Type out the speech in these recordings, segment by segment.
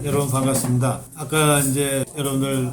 여러분 반갑습니다. 아까 이제 여러분들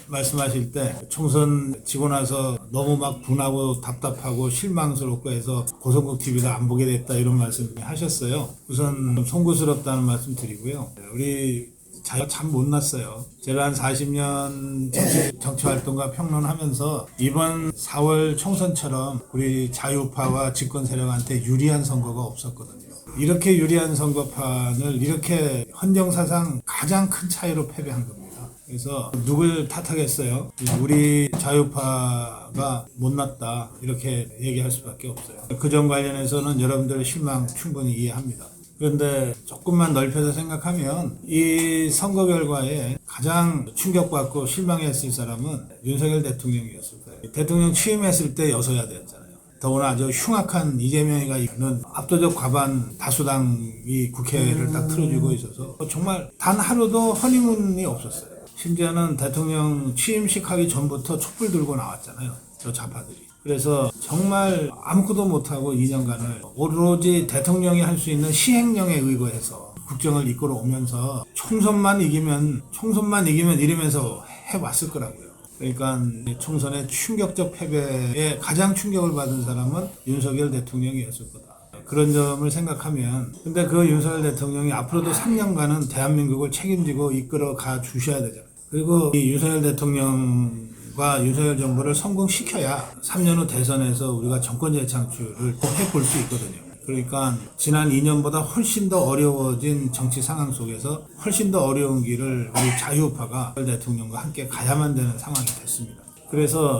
말씀하실 때 총선 지고 나서 너무 막 분하고 답답하고 실망스럽고 해서 고성국 TV를 안 보게 됐다 이런 말씀 하셨어요. 우선 송구스럽다는 말씀 드리고요. 우리 자유 참 못났어요. 제가 한 40년 정치활동과 평론하면서 이번 4월 총선처럼 우리 자유파와 집권 세력한테 유리한 선거가 없었거든요. 이렇게 유리한 선거판을 이렇게 헌정사상 가장 큰 차이로 패배한 겁니다. 그래서 누굴 탓하겠어요? 우리 자유파가 못났다 이렇게 얘기할 수밖에 없어요. 그 점 관련해서는 여러분들의 실망 충분히 이해합니다. 그런데 조금만 넓혀서 생각하면 이 선거 결과에 가장 충격받고 실망했을 사람은 윤석열 대통령이었을 거예요. 대통령 취임했을 때 여서야대였잖아요. 더구나 아주 흉악한 이재명이가 있는 압도적 과반 다수당이 국회를 딱 틀어주고 있어서 정말 단 하루도 허니문이 없었어요. 심지어는 대통령 취임식 하기 전부터 촛불 들고 나왔잖아요. 저 좌파들이. 그래서 정말 아무것도 못하고 2년간을 오로지 대통령이 할 수 있는 시행령에 의거해서 국정을 이끌어 오면서 총선만 이기면 이러면서 해왔을 거라고요. 그러니까 총선의 충격적 패배에 가장 충격을 받은 사람은 윤석열 대통령이었을 거다. 그런 점을 생각하면 근데 그 윤석열 대통령이 앞으로도 3년간은 대한민국을 책임지고 이끌어 가 주셔야 되잖아요. 그리고 이 윤석열 대통령과 윤석열 정부를 성공시켜야 3년 후 대선에서 우리가 정권 재창출을 꼭 해볼 수 있거든요. 그러니까 지난 2년보다 훨씬 더 어려워진 정치 상황 속에서 훨씬 더 어려운 길을 우리 자유파가 대통령과 함께 가야만 되는 상황이 됐습니다. 그래서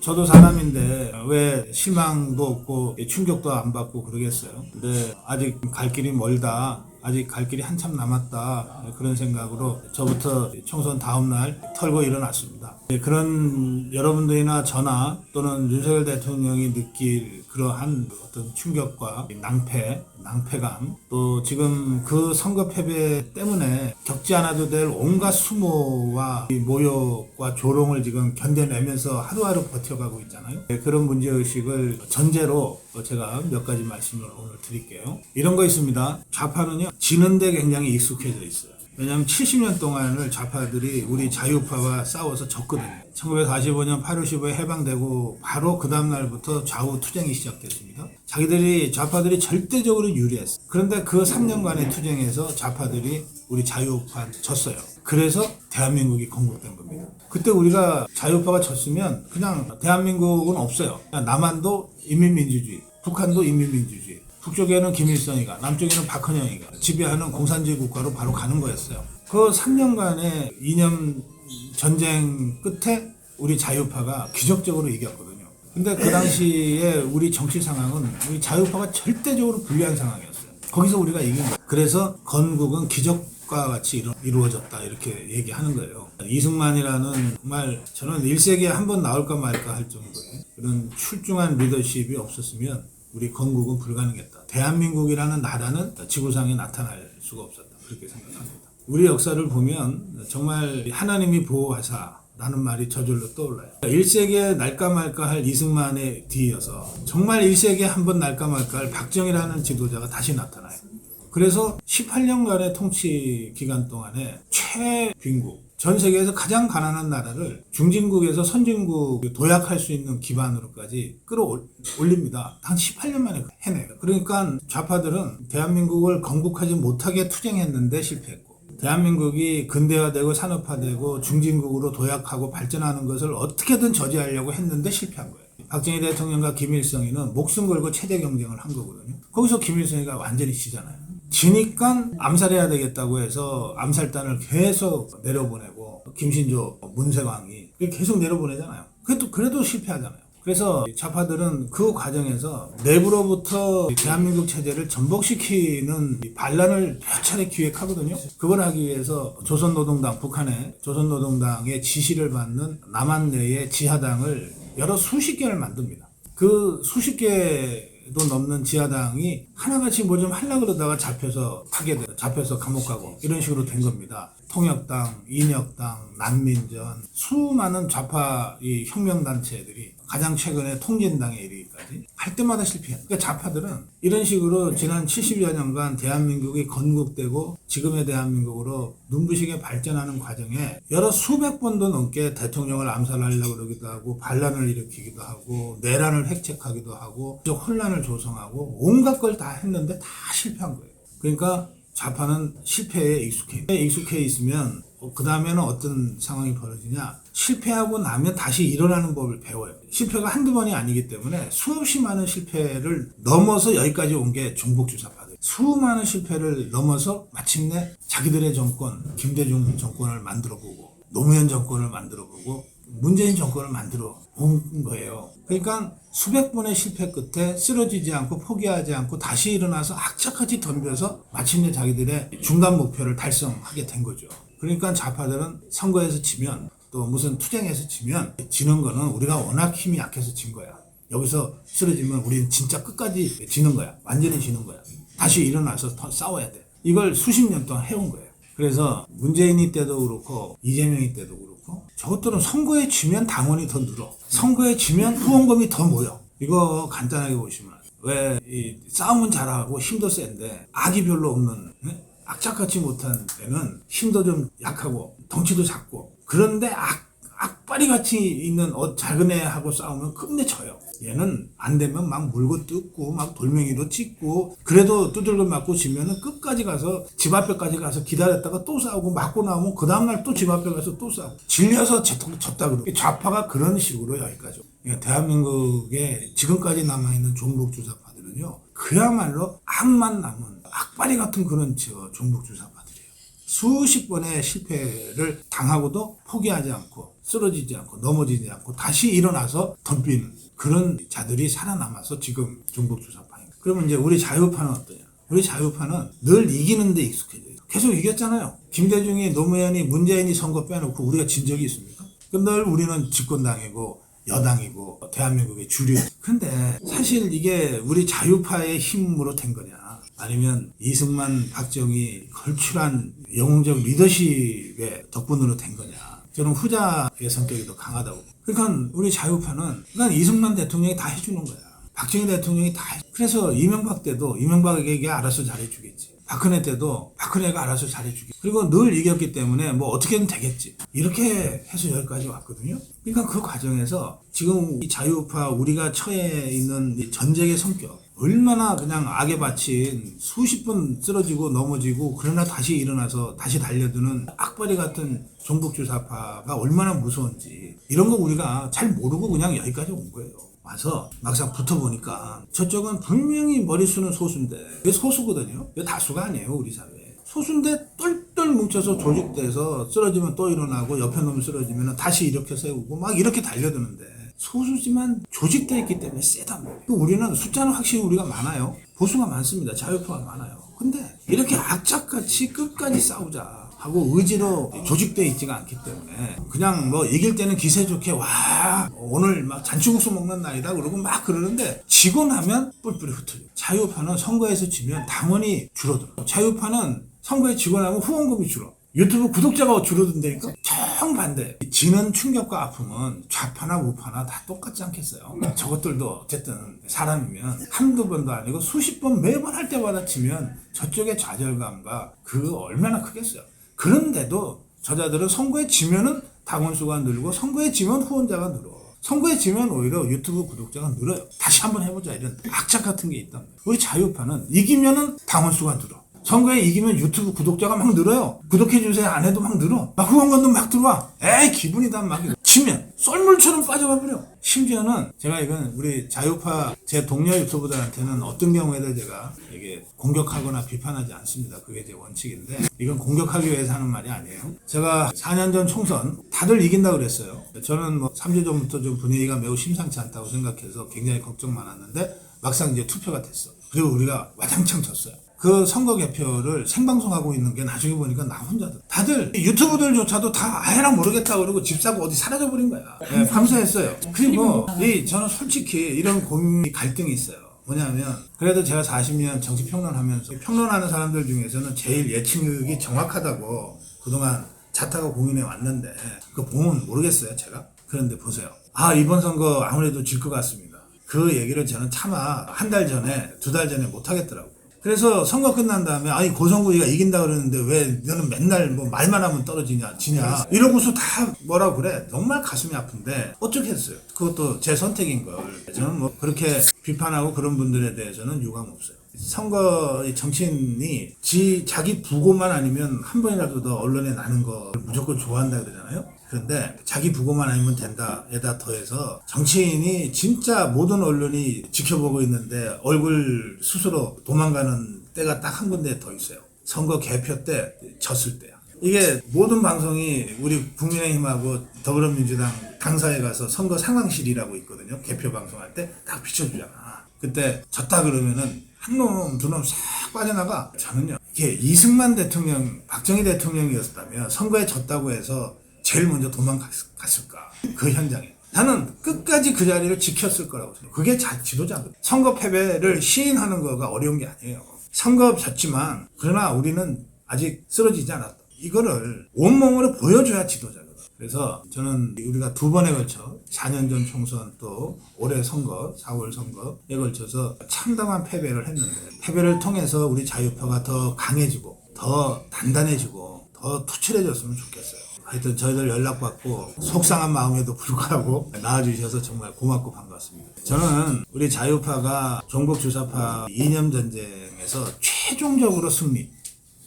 저도 사람인데 왜 실망도 없고 충격도 안 받고 그러겠어요. 근데 아직 갈 길이 멀다. 아직 갈 길이 한참 남았다. 그런 생각으로 저부터 총선 다음 날 털고 일어났습니다. 그런 여러분들이나 저나 또는 윤석열 대통령이 느낄 그러한 어떤 충격과 낭패감 또 지금 그 선거 패배 때문에 겪지 않아도 될 온갖 수모와 모욕과 조롱을 지금 견뎌내면서 하루하루 버텨가고 있잖아요. 그런 문제의식을 전제로 제가 몇 가지 말씀을 오늘 드릴게요. 이런 거 있습니다. 좌파는요 지는데 굉장히 익숙해져 있어요. 왜냐하면 70년 동안을 좌파들이 우리 자유파와 싸워서 졌거든요. 1945년 8.15에 해방되고 바로 그 다음 날부터 좌우 투쟁이 시작됐습니다. 좌파들이 절대적으로 유리했어요. 그런데 그 3년간의 투쟁에서 좌파들이 우리 자유파 졌어요. 그래서 대한민국이 건국된 겁니다. 그때 우리가 자유파가 졌으면 그냥 대한민국은 없어요. 남한도 인민민주주의, 북한도 인민민주주의. 북쪽에는 김일성이가 남쪽에는 박헌영이가 지배하는 공산주의 국가로 바로 가는 거였어요. 그 3년간의 이념 전쟁 끝에 우리 자유파가 기적적으로 이겼거든요. 근데 그 당시에 우리 정치 상황은 우리 자유파가 절대적으로 불리한 상황이었어요. 거기서 우리가 이긴 거예요. 그래서 건국은 기적과 같이 이루어졌다 이렇게 얘기하는 거예요. 이승만이라는 정말 저는 1세기에 한 번 나올까 말까 할 정도의 그런 출중한 리더십이 없었으면 우리 건국은 불가능했다. 대한민국이라는 나라는 지구상에 나타날 수가 없었다. 그렇게 생각합니다. 우리 역사를 보면 정말 하나님이 보호하사라는 말이 저절로 떠올라요. 1세기에 날까 말까 할 이승만에 뒤이어서 정말 1세기에 한 번 날까 말까 할 박정희라는 지도자가 다시 나타나요. 그래서 18년간의 통치 기간 동안에 최빈국 전 세계에서 가장 가난한 나라를 중진국에서 선진국 도약할 수 있는 기반으로까지 끌어올립니다. 단 18년 만에 해내요. 그러니까 좌파들은 대한민국을 건국하지 못하게 투쟁했는데 실패했고 대한민국이 근대화되고 산업화되고 중진국으로 도약하고 발전하는 것을 어떻게든 저지하려고 했는데 실패한 거예요. 박정희 대통령과 김일성이는 목숨 걸고 최대 경쟁을 한 거거든요. 거기서 김일성이가 완전히 지잖아요. 지니까 암살해야 되겠다고 해서 암살단을 계속 내려보내고 김신조 문세광이 계속 내려보내잖아요. 그래도 실패하잖아요. 그래서 좌파들은 그 과정에서 내부로부터 대한민국 체제를 전복시키는 반란을 몇 차례 기획하거든요. 그걸 하기 위해서 북한의 조선노동당의 지시를 받는 남한 내의 지하당을 수십 개를 만듭니다. 그 수십 개도 넘는 지하당이 하나같이 뭐 좀 하려고 그러다가 잡혀서 감옥 가고 이런 식으로 된 겁니다. 통역당, 인혁당, 난민전, 수많은 좌파 이 혁명단체들이 가장 최근에 통진당에 이르기까지 할 때마다 실패해요. 그러니까 좌파들은 이런 식으로 지난 70여 년간 대한민국이 건국되고 지금의 대한민국으로 눈부시게 발전하는 과정에 여러 수백 번도 넘게 대통령을 암살하려고 그러기도 하고 반란을 일으키기도 하고 내란을 획책하기도 하고 혼란을 조성하고 온갖 걸 다 했는데 다 실패한 거예요. 그러니까 좌파는 실패에 익숙해 있으면 그 다음에는 어떤 상황이 벌어지냐, 실패하고 나면 다시 일어나는 법을 배워요. 실패가 한두 번이 아니기 때문에 수없이 많은 실패를 넘어서 여기까지 온 게 종북주사파들. 수많은 실패를 넘어서 마침내 자기들의 정권, 김대중 정권을 만들어보고 노무현 정권을 만들어보고 문재인 정권을 만들어 본 거예요. 그러니까 수백 번의 실패 끝에 쓰러지지 않고 포기하지 않고 다시 일어나서 악착같이 덤벼서 마침내 자기들의 중간 목표를 달성하게 된 거죠. 그러니까 좌파들은 선거에서 지면 또 무슨 투쟁에서 지면 지는 거는 우리가 워낙 힘이 약해서 진 거야. 여기서 쓰러지면 우리는 진짜 끝까지 지는 거야. 완전히 지는 거야. 다시 일어나서 더 싸워야 돼. 이걸 수십 년 동안 해온 거예요. 그래서 문재인이 때도 그렇고 이재명이 때도 그렇고 저것들은 선거에 지면 당원이 더 늘어. 선거에 지면 후원금이 더 모여. 이거 간단하게 보시면 왜 이 싸움은 잘하고 힘도 센데 악이 별로 없는 악착같이 못한 애는 힘도 좀 약하고 덩치도 작고 그런데 악바리 같이 있는 작은 애하고 싸우면 끝내 져요. 얘는 안 되면 막 물고 뜯고 막 돌멩이로 찍고 그래도 두들겨 맞고 지면은 끝까지 가서 집 앞에까지 가서 기다렸다가 또 싸우고 맞고 나오면 그 다음날 또 집 앞에 가서 또 싸우고 질려서 졌다 그러고 좌파가 그런 식으로 여기까지. 대한민국에 지금까지 남아있는 종북주사파들은요 그야말로 악만 남은 악바리 같은 그런 종북주사파들이에요. 수십 번의 실패를 당하고도 포기하지 않고 쓰러지지 않고 넘어지지 않고 다시 일어나서 덤비는 그런 자들이 살아남아서 지금 종북주사파입니다. 그러면 이제 우리 자유파는 어떠냐? 우리 자유파는 늘 이기는 데 익숙해져요. 계속 이겼잖아요. 김대중이 노무현이 문재인이 선거 빼놓고 우리가 진 적이 있습니까? 늘 우리는 집권당이고 여당이고 대한민국의 주류. 근데 사실 이게 우리 자유파의 힘으로 된 거냐 아니면 이승만 박정희 걸출한 영웅적 리더십의 덕분으로 된 거냐. 저는 후자의 성격이 더 강하다고. 그러니까 우리 자유파는 그러니까 이승만 대통령이 다 해주는 거야. 박정희 대통령이 다 그래서 이명박 때도 이명박에게 알아서 잘해주겠지. 박근혜 때도 박근혜가 알아서 잘해주겠지. 그리고 늘 이겼기 때문에 뭐 어떻게든 되겠지. 이렇게 해서 여기까지 왔거든요. 그러니까 그 과정에서 지금 이 자유파 우리가 처해 있는 이 전쟁의 성격 얼마나 그냥 악에 바친 수십 번 쓰러지고 넘어지고 그러나 다시 일어나서 다시 달려드는 악바리 같은 종북주사파가 얼마나 무서운지 이런 거 우리가 잘 모르고 그냥 여기까지 온 거예요. 와서 막상 붙어보니까 저쪽은 분명히 머리수는 소수인데 이게 소수거든요. 이게 다수가 아니에요. 우리 사회에. 소수인데 똘똘 뭉쳐서 조직돼서 쓰러지면 또 일어나고 옆에 놈 쓰러지면 다시 이렇게 세우고 막 이렇게 달려드는데 소수지만 조직되어 있기 때문에 세단 말이에요. 우리는 숫자는 확실히 우리가 많아요. 보수가 많습니다. 자유파가 많아요. 근데 이렇게 악착같이 끝까지 싸우자 하고 의지로 조직되어 있지가 않기 때문에 그냥 뭐 이길 때는 기세 좋게 와 오늘 막 잔치국수 먹는 날이다 그러고 막 그러는데 지고 나면 뿔뿔이 흩어져. 자유파는 선거에서 지면 당원이 줄어들어. 자유파는 선거에 지고 나면 후원금이 줄어. 유튜브 구독자가 줄어든다니까? 정반대. 지는 충격과 아픔은 좌파나 우파나 다 똑같지 않겠어요? 저것들도 어쨌든 사람이면 한두 번도 아니고 수십 번 매번 할 때마다 치면 저쪽의 좌절감과 그거 얼마나 크겠어요? 그런데도 저자들은 선거에 지면은 당원수가 늘고 선거에 지면 후원자가 늘어. 선거에 지면 오히려 유튜브 구독자가 늘어요. 다시 한번 해보자 이런 악착 같은 게 있단 말이에요. 우리 자유파는 이기면은 당원수가 늘어. 선거에 이기면 유튜브 구독자가 막 늘어요. 구독해주세요 안 해도 막 늘어. 막 후원금도 막 들어와. 에이 기분이다 막. 지면 썰물처럼 빠져가 버려. 심지어는 제가 이건 우리 자유파 제 동료 유튜버들한테는 어떤 경우에도 제가 이게 공격하거나 비판하지 않습니다. 그게 제 원칙인데 이건 공격하기 위해서 하는 말이 아니에요. 제가 4년 전 총선 다들 이긴다고 그랬어요. 저는 뭐 3주 전부터 좀 분위기가 매우 심상치 않다고 생각해서 굉장히 걱정 많았는데 막상 이제 투표가 됐어. 그리고 우리가 와장창 졌어요. 그 선거 개표를 생방송하고 있는 게 나중에 보니까 나 혼자다. 다들 유튜브들조차도 다 아예나 모르겠다 그러고 집 사고 어디 사라져버린 거야. 네, 감사했어요. 그리고 저는 솔직히 이런 고민 갈등이 있어요. 뭐냐면 그래도 제가 40년 정치 평론하면서 평론하는 사람들 중에서는 제일 예측이 정확하다고 그동안 차 타고 공인해 왔는데 그거 보면 모르겠어요 제가. 그런데 보세요. 이번 선거 아무래도 질 것 같습니다. 그 얘기를 저는 차마 한 달 전에, 두 달 전에 못 하겠더라고요. 그래서 선거 끝난 다음에 고성구이가 이긴다 그러는데 왜 너는 맨날 뭐 말만 하면 떨어지냐 지냐 이러고서 다 뭐라고 그래. 정말 가슴이 아픈데 어쩌겠어요. 그것도 제 선택인 걸. 저는 뭐 그렇게 비판하고 그런 분들에 대해서는 유감 없어요. 선거 정치인이 자기 부고만 아니면 한 번이라도 더 언론에 나는 거 무조건 좋아한다 그러잖아요. 그런데 자기 부고만 아니면 된다에다 더해서 정치인이 진짜 모든 언론이 지켜보고 있는데 얼굴 스스로 도망가는 때가 딱 한 군데 더 있어요. 선거 개표 때 졌을 때야. 이게 모든 방송이 우리 국민의힘하고 더불어민주당 당사에 가서 선거 상황실이라고 있거든요. 개표 방송할 때 딱 비춰주잖아. 그때 졌다 그러면은 한 놈, 두 놈 싹 빠져나가. 저는요, 이게 이승만 대통령, 박정희 대통령이었다면 선거에 졌다고 해서 제일 먼저 도망갔을까? 그 현장에. 나는 끝까지 그 자리를 지켰을 거라고 생각해요. 그게 지도자거든요. 선거 패배를 시인하는 거가 어려운 게 아니에요. 선거 졌지만, 그러나 우리는 아직 쓰러지지 않았다. 이거를 온몸으로 보여줘야 지도자거든요. 그래서 저는 우리가 두 번에 걸쳐 4년 전 총선 또 올해 선거 4월 선거에 걸쳐서 참담한 패배를 했는데 패배를 통해서 우리 자유파가 더 강해지고 더 단단해지고 더 투철해졌으면 좋겠어요. 하여튼 저희들 연락받고 속상한 마음에도 불구하고 나와주셔서 정말 고맙고 반갑습니다. 저는 우리 자유파가 종북주사파 이념 전쟁에서 최종적으로 승리.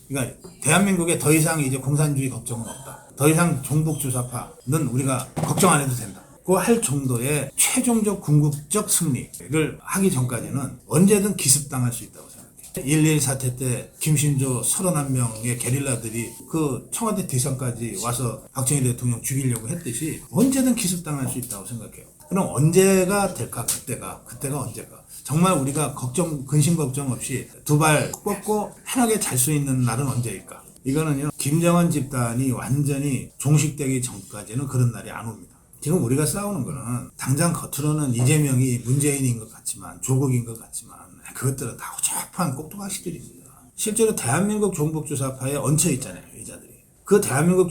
그러니까 대한민국에 더 이상 이제 공산주의 걱정은 없다. 더 이상 종북주사파는 우리가 걱정 안 해도 된다. 그 할 정도의 최종적 궁극적 승리를 하기 전까지는 언제든 기습당할 수 있다고 생각해요. 1.1 사태 때 김신조 31명의 게릴라들이 그 청와대 뒷산까지 와서 박정희 대통령 죽이려고 했듯이 언제든 기습당할 수 있다고 생각해요. 그럼 언제가 될까? 그때가 언제가? 정말 우리가 근심 걱정 없이 두 발 뻗고 편하게 잘 수 있는 날은 언제일까? 이거는요, 김정은 집단이 완전히 종식되기 전까지는 그런 날이 안 옵니다. 지금 우리가 싸우는 거는 당장 겉으로는 이재명이 문재인인 것 같지만, 조국인 것 같지만, 그것들은 다 허접한 꼭두각시들입니다. 실제로 대한민국 종북주사파에 얹혀 있잖아요, 이 자들이. 그 대한민국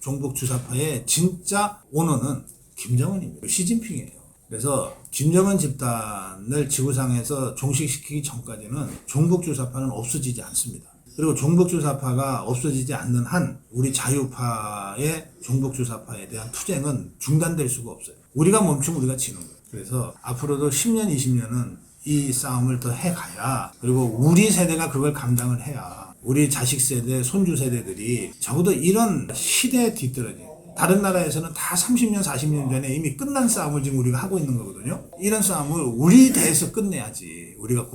종북주사파의 진짜 오너는 김정은입니다. 시진핑이에요. 그래서 김정은 집단을 지구상에서 종식시키기 전까지는 종북주사파는 없어지지 않습니다. 그리고 종북주사파가 없어지지 않는 한 우리 자유파의 종북주사파에 대한 투쟁은 중단될 수가 없어요. 우리가 멈추면 우리가 지는 거예요. 그래서 앞으로도 10년, 20년은 이 싸움을 더 해가야, 그리고 우리 세대가 그걸 감당을 해야 우리 자식 세대, 손주 세대들이 적어도 이런 시대에 뒤떨어진, 다른 나라에서는 다 30년, 40년 전에 이미 끝난 싸움을 지금 우리가 하고 있는 거거든요. 이런 싸움을 우리 대에서 끝내야지. 우리가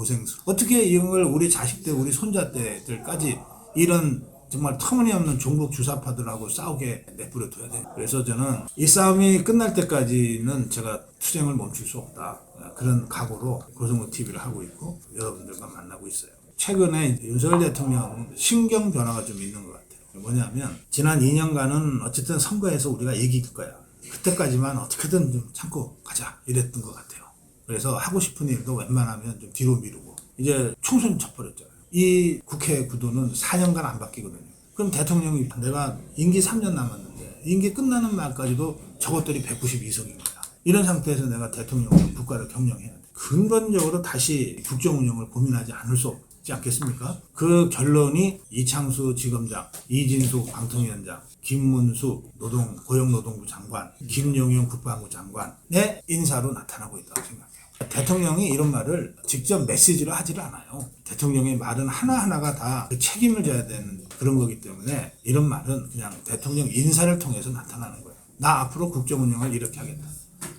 어떻게 이걸 우리 자식 때, 우리 손자 때들까지 이런 정말 터무니없는 종북 주사파들하고 싸우게 내버려 둬야 돼. 그래서 저는 이 싸움이 끝날 때까지는 제가 투쟁을 멈출 수 없다. 그런 각오로 고성구 TV를 하고 있고 여러분들과 만나고 있어요. 최근에 윤석열 대통령 신경 변화가 좀 있는 것 같아요. 뭐냐면 지난 2년간은 어쨌든 선거에서 우리가 이길 거야. 그때까지만 어떻게든 좀 참고 가자 이랬던 것 같아요. 그래서 하고 싶은 일도 웬만하면 좀 뒤로 미루고 이제 총선이 쳐버렸잖아요. 이 국회 구도는 4년간 안 바뀌거든요. 그럼 대통령이 내가 임기 3년 남았는데 임기 끝나는 날까지도 저것들이 192석인 거야. 이런 상태에서 내가 대통령으로 국가를 경영해야 돼. 근본적으로 다시 국정 운영을 고민하지 않을 수 없지 않겠습니까? 그 결론이 이창수 지검장, 이진숙 방통위원장, 김문수 고용노동부 장관, 김용현 국방부 장관의 인사로 나타나고 있다고 생각해요. 대통령이 이런 말을 직접 메시지로 하지를 않아요. 대통령의 말은 하나하나가 다 책임을 져야 되는 그런 거기 때문에 이런 말은 그냥 대통령 인사를 통해서 나타나는 거예요. 나 앞으로 국정 운영을 이렇게 하겠다.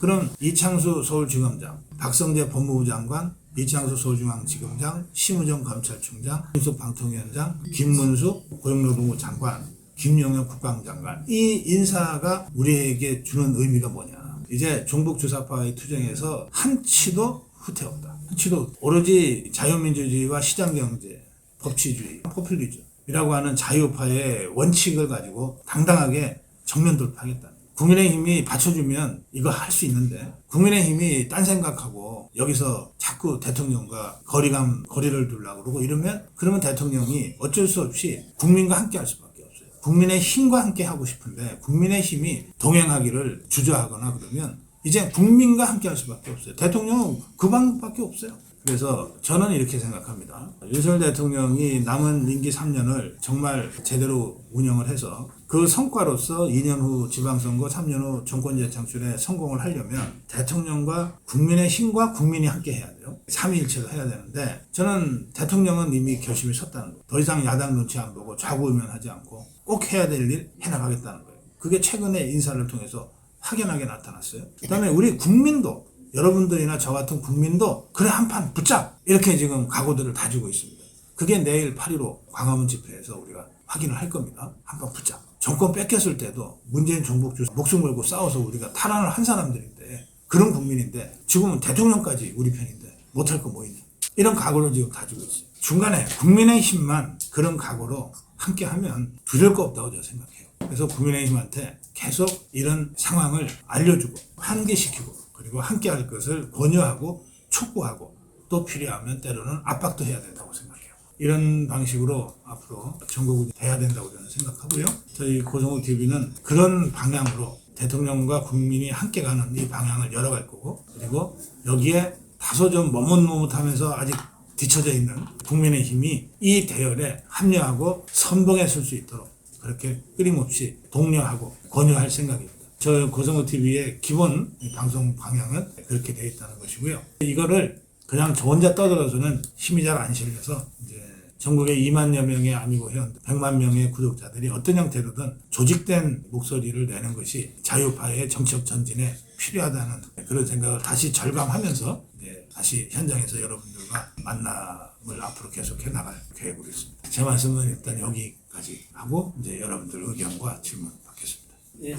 그럼 이창수 서울지검장, 박성재 법무부 장관, 이창수 서울중앙지검장, 심우정 검찰총장, 김문수 방통위원장, 김문수 고용노동부 장관, 김용현 국방장관, 이 인사가 우리에게 주는 의미가 뭐냐. 이제 종북주사파의 투쟁에서 한치도 후퇴없다. 한치도 오로지 자유민주주의와 시장경제, 법치주의, 포퓰리즘이라고 하는 자유파의 원칙을 가지고 당당하게 정면 돌파하겠다. 국민의힘이 받쳐주면 이거 할 수 있는데 국민의힘이 딴 생각하고 여기서 자꾸 대통령과 거리를 두려고 그러고 이러면 그러면 대통령이 어쩔 수 없이 국민과 함께 할 수밖에 없어요. 국민의 힘과 함께 하고 싶은데 국민의 힘이 동행하기를 주저하거나 그러면 이제 국민과 함께 할 수밖에 없어요. 대통령은 그 방법밖에 없어요. 그래서 저는 이렇게 생각합니다. 윤석열 대통령이 남은 임기 3년을 정말 제대로 운영을 해서 그 성과로서 2년 후 지방선거, 3년 후 정권 재창출에 성공을 하려면 대통령과 국민의 힘과 국민이 함께 해야 돼요. 삼위일체로 해야 되는데 저는 대통령은 이미 결심이 섰다는 거예요. 더 이상 야당 눈치 안 보고 좌우우면하지 않고 꼭 해야 될 일 해나가겠다는 거예요. 그게 최근에 인사를 통해서 확연하게 나타났어요. 그다음에 우리 국민도 여러분들이나 저 같은 국민도 그래 한판 붙자 이렇게 지금 각오들을 다지고 있습니다. 그게 내일 8.15 광화문 집회에서 우리가 확인을 할 겁니다. 한판 붙자. 정권 뺏겼을 때도 문재인 정복주 목숨 걸고 싸워서 우리가 탈환을 한 사람들인데 그런 국민인데 지금은 대통령까지 우리 편인데 못할 거 뭐 있냐. 이런 각오를 지금 다지고 있어요. 중간에 국민의힘만 그런 각오로 함께하면 두려울 거 없다고 제가 생각해요. 그래서 국민의힘한테 계속 이런 상황을 알려주고 환기시키고 그리고 함께할 것을 권유하고 촉구하고 또 필요하면 때로는 압박도 해야 된다고 생각해요. 이런 방식으로 앞으로 전국이 돼야 된다고 저는 생각하고요. 저희 고성욱 TV는 그런 방향으로 대통령과 국민이 함께 가는 이 방향을 열어갈 거고 그리고 여기에 다소 좀 머뭇머뭇하면서 아직 뒤처져 있는 국민의힘이 이 대열에 합류하고 선봉에 설 수 있도록 그렇게 끊임없이 독려하고 권유할 생각입니다. 저 고성호 TV의 기본 방송 방향은 그렇게 되어 있다는 것이고요. 이거를 그냥 저 혼자 떠들어서는 힘이 잘 안 실려서 이제 전국에 2만여 명의 아미고 회원들, 100만 명의 구독자들이 어떤 형태로든 조직된 목소리를 내는 것이 자유파의 정치적 전진에 필요하다는 그런 생각을 다시 절감하면서 이제 다시 현장에서 여러분들과 만남을 앞으로 계속해 나갈 계획으로 있습니다. 제 말씀은 일단 여기까지 하고 이제 여러분들 의견과 질문 받겠습니다. 네,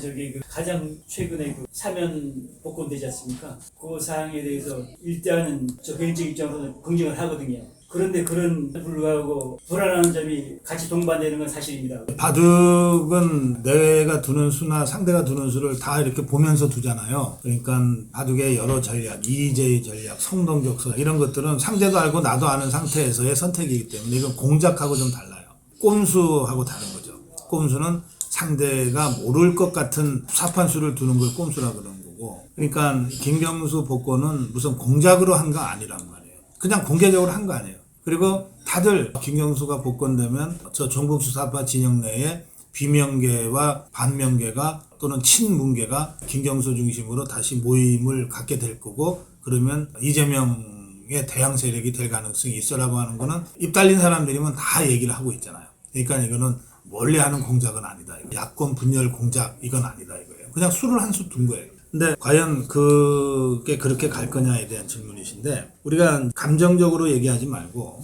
가장 최근에 사면 복권되지 않습니까? 그 사항에 대해서 일단은 저 개인적 입장으로는 긍정을 하거든요. 그런데 그런 불구하고 불안한 점이 같이 동반되는 건 사실입니다. 바둑은 내가 두는 수나 상대가 두는 수를 다 이렇게 보면서 두잖아요. 그러니까 바둑의 여러 전략, 이의제의 전략, 성동격서 이런 것들은 상대도 알고 나도 아는 상태에서의 선택이기 때문에 이건 공작하고 좀 달라요. 꼼수하고 다른 거죠. 꼼수는 상대가 모를 것 같은 사판수를 두는 걸 꼼수라 그러는 거고 그러니까 김경수 복권은 무슨 공작으로 한 거 아니란 말이에요. 그냥 공개적으로 한 거 아니에요. 그리고 다들 김경수가 복권되면 저 종북수사파 진영 내에 비명계와 반명계가 또는 친문계가 김경수 중심으로 다시 모임을 갖게 될 거고 그러면 이재명의 대항 세력이 될 가능성이 있어라고 하는 거는 입 달린 사람들이면 다 얘기를 하고 있잖아요. 그러니까 이거는 멀리 하는 공작은 아니다. 야권 분열 공작 이건 아니다 이거예요. 그냥 수를 한 수 둔 거예요. 근데 과연 그게 그렇게 갈 거냐에 대한 질문이신데 우리가 감정적으로 얘기하지 말고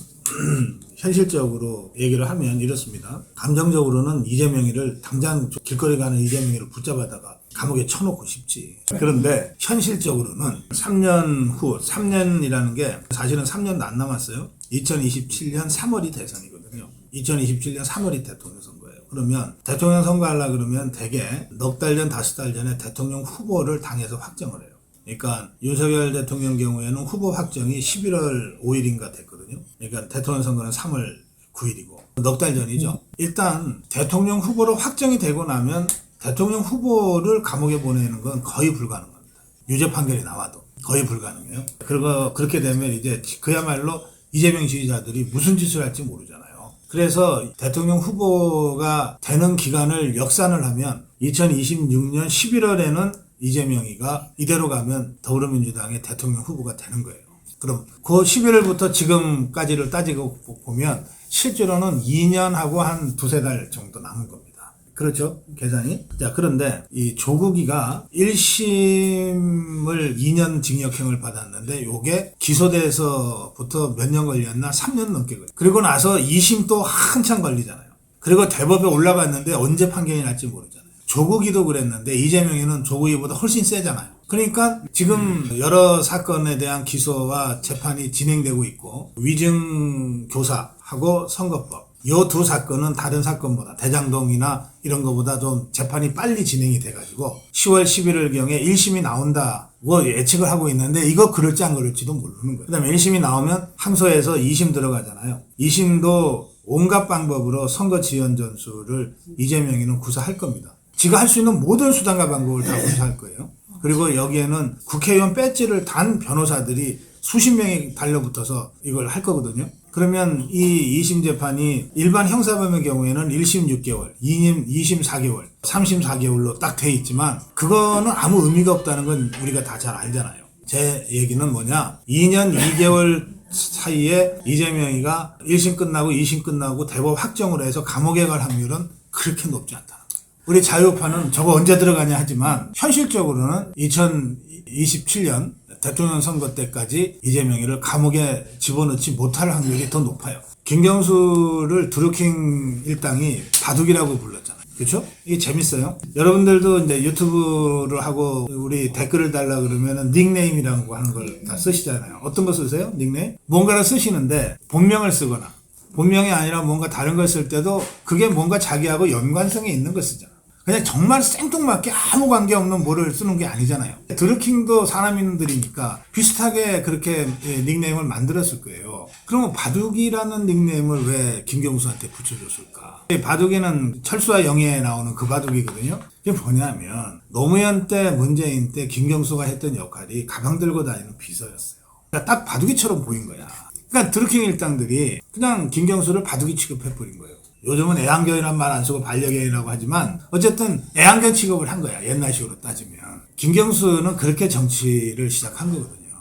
현실적으로 얘기를 하면 이렇습니다. 감정적으로는 이재명이를 당장 길거리 가는 이재명이를 붙잡아다가 감옥에 쳐놓고 싶지. 그런데 현실적으로는 3년 후 3년이라는 게 사실은 3년도 안 남았어요. 2027년 3월이 대선이거든요. 2027년 3월이 대통령 선거예요. 그러면 대통령 선거하려고 그러면 대개 넉 달 전, 5달 전에 대통령 후보를 당에서 확정을 해요. 그러니까 윤석열 대통령 경우에는 후보 확정이 11월 5일인가 됐거든요. 그러니까 대통령 선거는 3월 9일이고 넉 달 전이죠. 일단 대통령 후보로 확정이 되고 나면 대통령 후보를 감옥에 보내는 건 거의 불가능합니다. 유죄 판결이 나와도 거의 불가능해요. 그리고 그렇게 되면 이제 그야말로 이재명 지지자들이 무슨 짓을 할지 모르잖아요. 그래서 대통령 후보가 되는 기간을 역산을 하면 2026년 11월에는 이재명이가 이대로 가면 더불어민주당의 대통령 후보가 되는 거예요. 그럼 그 11월부터 지금까지를 따지고 보면 실제로는 2년하고 한 두세 달 정도 남은 겁니다. 그렇죠? 계산이. 자, 그런데 이 조국이가 1심을 2년 징역형을 받았는데 요게 기소돼서부터 몇 년 걸렸나? 3년 넘게 걸렸어요. 그리고 나서 2심 또 한참 걸리잖아요. 그리고 대법에 올라갔는데 언제 판결이 날지 모르잖아요. 조국이도 그랬는데 이재명이는 조국이보다 훨씬 세잖아요. 그러니까 지금 여러 사건에 대한 기소와 재판이 진행되고 있고 위증 교사하고 선거법 요 두 사건은 다른 사건보다 대장동이나 이런 거보다 좀 재판이 빨리 진행이 돼가지고 10월 11일경에 1심이 나온다고 예측을 하고 있는데 이거 그럴지 안 그럴지도 모르는 거예요. 그 다음에 1심이 나오면 항소해서 2심 들어가잖아요. 2심도 온갖 방법으로 선거 지연 전술을 이재명이는 구사할 겁니다. 지가 할 수 있는 모든 수단과 방법을 다 구사할 거예요. 그리고 여기에는 국회의원 배지를 단 변호사들이 수십 명이 달려붙어서 이걸 할 거거든요. 그러면 이 2심 재판이 일반 형사범의 경우에는 1심 6개월, 2심 4개월, 3심 4개월로 딱 돼 있지만 그거는 아무 의미가 없다는 건 우리가 다 잘 알잖아요. 제 얘기는 뭐냐, 2년 2개월 사이에 이재명이가 1심 끝나고 2심 끝나고 대법 확정을 해서 감옥에 갈 확률은 그렇게 높지 않다는 거예요. 우리 자유파는 저거 언제 들어가냐 하지만 현실적으로는 2027년 대통령 선거 때까지 이재명이를 감옥에 집어넣지 못할 확률이 더 높아요. 김경수를 드루킹 일당이 바둑이라고 불렀잖아요. 그렇죠? 이게 재밌어요. 여러분들도 이제 유튜브를 하고 우리 댓글을 달라 그러면은 닉네임이라고 하는 걸 다 쓰시잖아요. 어떤 거 쓰세요? 닉네임? 뭔가를 쓰시는데 본명을 쓰거나 본명이 아니라 뭔가 다른 걸 쓸 때도 그게 뭔가 자기하고 연관성이 있는 걸 쓰잖아. 그냥 정말 생뚱맞게 아무 관계없는 뭐를 쓰는 게 아니잖아요. 드루킹도 사람인들이니까 비슷하게 그렇게 닉네임을 만들었을 거예요. 그러면 바둑이라는 닉네임을 왜 김경수한테 붙여줬을까? 바둑이는 철수와 영예에 나오는 그 바둑이거든요. 이게 뭐냐면 노무현 때 문재인 때 김경수가 했던 역할이 가방 들고 다니는 비서였어요. 그러니까 딱 바둑이처럼 보인 거야. 그러니까 드루킹 일당들이 그냥 김경수를 바둑이 취급해버린 거예요. 요즘은 애완견이란 말 안 쓰고 반려견이라고 하지만 어쨌든 애완견 취급을 한 거야. 옛날식으로 따지면. 김경수는 그렇게 정치를 시작한 거거든요.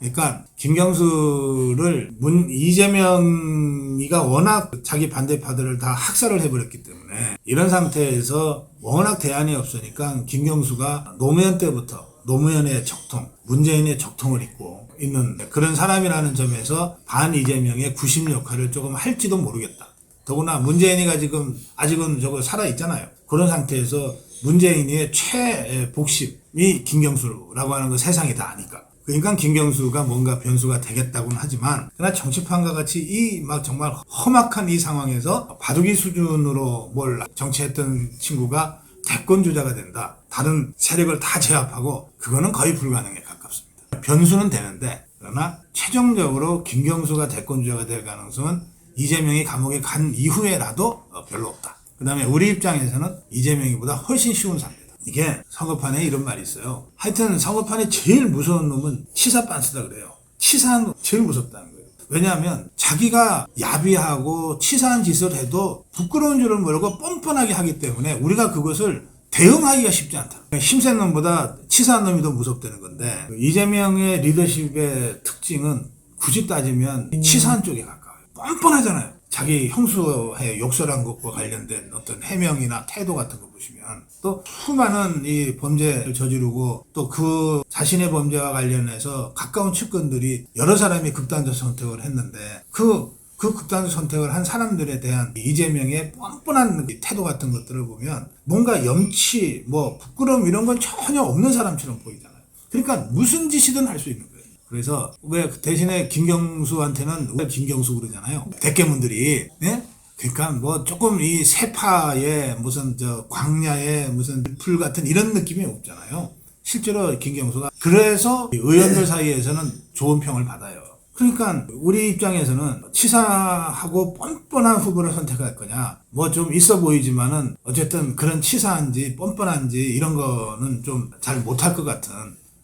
그러니까 김경수를 이재명이가 워낙 자기 반대파들을 다 학살을 해버렸기 때문에 이런 상태에서 워낙 대안이 없으니까 김경수가 노무현 때부터 노무현의 적통, 문재인의 적통을 입고 있는 그런 사람이라는 점에서 반 이재명의 구심 역할을 조금 할지도 모르겠다. 더구나 문재인이가 지금 아직은 저거 살아있잖아요. 그런 상태에서 문재인의 최복심이 김경수라고 하는 거 세상이 다 아니까. 그러니까 김경수가 뭔가 변수가 되겠다고는 하지만 그러나 정치판과 같이 이 막 정말 험악한 이 상황에서 바둑이 수준으로 뭘 정치했던 친구가 대권 주자가 된다. 다른 세력을 다 제압하고 그거는 거의 불가능에 가깝습니다. 변수는 되는데 그러나 최종적으로 김경수가 대권 주자가 될 가능성은 이재명이 감옥에 간 이후에라도 별로 없다. 그 다음에 우리 입장에서는 이재명이보다 훨씬 쉬운 상대다. 이게 선거판에 이런 말이 있어요. 하여튼 선거판에 제일 무서운 놈은 치사빤스다 그래요. 치사한 놈 제일 무섭다는 거예요. 왜냐하면 자기가 야비하고 치사한 짓을 해도 부끄러운 줄을 모르고 뻔뻔하게 하기 때문에 우리가 그것을 대응하기가 쉽지 않다. 힘센 놈보다 치사한 놈이 더 무섭다는 건데 이재명의 리더십의 특징은 굳이 따지면 치사한 쪽에 가까워요. 뻔뻔하잖아요. 자기 형수의 욕설한 것과 관련된 어떤 해명이나 태도 같은 거 보시면 또 수많은 이 범죄를 저지르고 또 그 자신의 범죄와 관련해서 가까운 측근들이 여러 사람이 극단적 선택을 했는데 그 극단적 선택을 한 사람들에 대한 이재명의 뻔뻔한 태도 같은 것들을 보면 뭔가 염치, 부끄러움 이런 건 전혀 없는 사람처럼 보이잖아요. 그러니까 무슨 짓이든 할 수 있는 거예요. 그래서 왜 대신에 김경수한테는 왜 김경수 그러잖아요. 대깨문들이. 예? 그러니까 조금 이 세파의 무슨 광야의 무슨 풀 같은 이런 느낌이 없잖아요. 실제로 김경수가 그래서 의원들 사이에서는 좋은 평을 받아요. 그러니까 우리 입장에서는 치사하고 뻔뻔한 후보를 선택할 거냐, 좀 있어 보이지만은 어쨌든 그런 치사한지 뻔뻔한지 이런 거는 좀 잘 못할 것 같은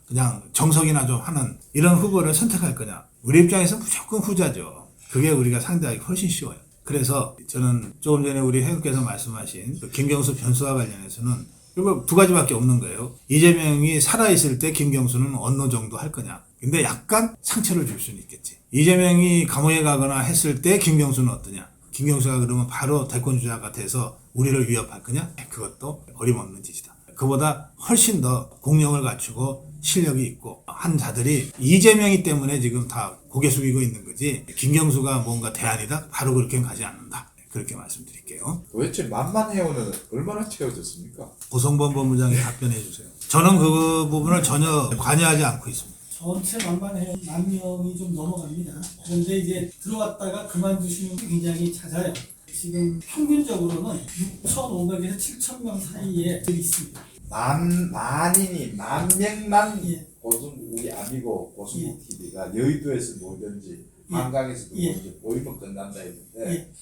그냥 정석이나 좀 하는 이런 후보를 선택할 거냐. 우리 입장에서 무조건 후자죠. 그게 우리가 상대하기 훨씬 쉬워요. 그래서 저는 조금 전에 우리 회원께서 말씀하신 김경수 변수와 관련해서는 이거 두 가지밖에 없는 거예요. 이재명이 살아있을 때 김경수는 어느 정도 할 거냐. 근데 약간 상처를 줄 수는 있겠지. 이재명이 감옥에 가거나 했을 때 김경수는 어떠냐. 김경수가 그러면 바로 대권주자가 돼서 우리를 위협할 거냐. 그것도 어림없는 짓이다. 그보다 훨씬 더 공력을 갖추고 실력이 있고 한 자들이 이재명이 때문에 지금 다 고개 숙이고 있는 거지 김경수가 뭔가 대안이다? 바로 그렇게는 가지 않는다. 그렇게 말씀드릴게요. 도대체 만만해오는 얼마나 채워졌습니까? 고성범 법무장이 답변해 주세요. 저는 그 부분을 전혀 관여하지 않고 있습니다. 전체 만만해요. 10,000명이 좀 넘어갑니다. 그런데 이제 들어갔다가 그만두시는 게 굉장히 잦아요. 지금 평균적으로는 6,500에서 7,000명 사이에 있습니다. 만인이 만명만 예. 고성국이 아니고 고성국 TV가 여의도에서 뭐든지 한강에서도 뭐든지 보이면 끝난다 했는데